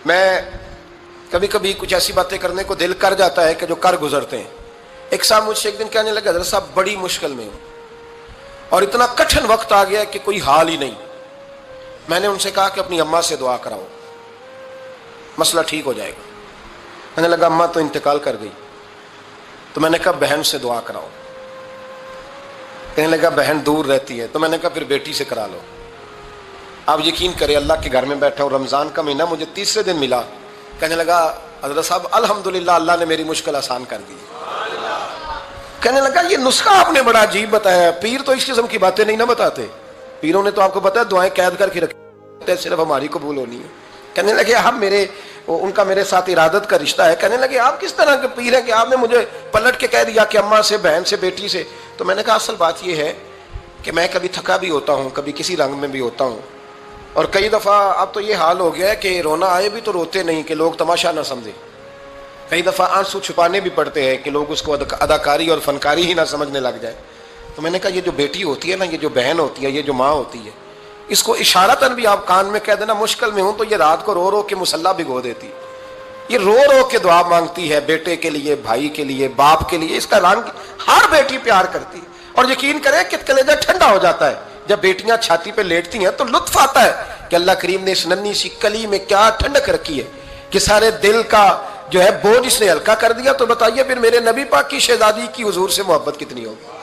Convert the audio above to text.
میں کبھی کبھی کچھ ایسی باتیں کرنے کو دل کر جاتا ہے کہ جو کر گزرتے ہیں. ایک صاحب مجھ سے ایک دن کہنے لگا حضرت صاحب بڑی مشکل میں ہوں اور اتنا کٹھن وقت آ گیا کہ کوئی حال ہی نہیں. میں نے ان سے کہا کہ اپنی اماں سے دعا کراؤ, مسئلہ ٹھیک ہو جائے گا. کہنے لگا اماں تو انتقال کر گئی. تو میں نے کہا بہن سے دعا کراؤ. کہنے لگا بہن دور رہتی ہے. تو میں نے کہا پھر بیٹی سے کرا لو. آپ یقین کریں اللہ کے گھر میں بیٹھا ہوں, رمضان کا مہینہ مجھے تیسرے دن ملا. کہنے لگا حضرت صاحب الحمدللہ اللہ نے میری مشکل آسان کر دی. کہنے لگا یہ نسخہ آپ نے بڑا عجیب بتایا, پیر تو اس قسم کی باتیں نہیں نہ بتاتے. پیروں نے تو آپ کو پتا ہے دعائیں قید کر کے رکھی, صرف ہماری قبول ہونی ہے. کہنے لگے ہم ان کا میرے ساتھ ارادت کا رشتہ ہے. کہنے لگے آپ کس طرح کے پیر ہیں کہ آپ نے مجھے پلٹ کے کہہ دیا کہ اماں سے, بہن سے, بیٹی سے. تو میں نے کہا اصل بات یہ ہے کہ میں کبھی تھکا بھی ہوتا ہوں, کبھی کسی رنگ میں بھی ہوتا ہوں, اور کئی دفعہ اب تو یہ حال ہو گیا ہے کہ رونا آئے بھی تو روتے نہیں کہ لوگ تماشا نہ سمجھیں. کئی دفعہ آنسو چھپانے بھی پڑتے ہیں کہ لوگ اس کو اداکاری اور فنکاری ہی نہ سمجھنے لگ جائے. تو میں نے کہا یہ جو بیٹی ہوتی ہے نا, یہ جو بہن ہوتی ہے, یہ جو ماں ہوتی ہے, اس کو اشارتاً بھی آپ کان میں کہہ دینا مشکل میں ہوں تو یہ رات کو رو رو کے مصلی بھگو دیتی. یہ رو رو کے دعا مانگتی ہے بیٹے کے لیے, بھائی کے لیے, باپ کے لیے. اس کا رنگ ہر بیٹی پیار کرتی ہے. اور یقین کریں کہ کلیجہ ٹھنڈا ہو جاتا ہے جب بیٹیاں چھاتی پہ لیٹتی ہیں, تو لطف آتا ہے کہ اللہ کریم نے اس ننھی سی کلی میں کیا ٹھنڈک رکھی ہے کہ سارے دل کا جو ہے بوجھ اس نے ہلکا کر دیا. تو بتائیے پھر میرے نبی پاک کی شہزادی کی حضور سے محبت کتنی ہوگی.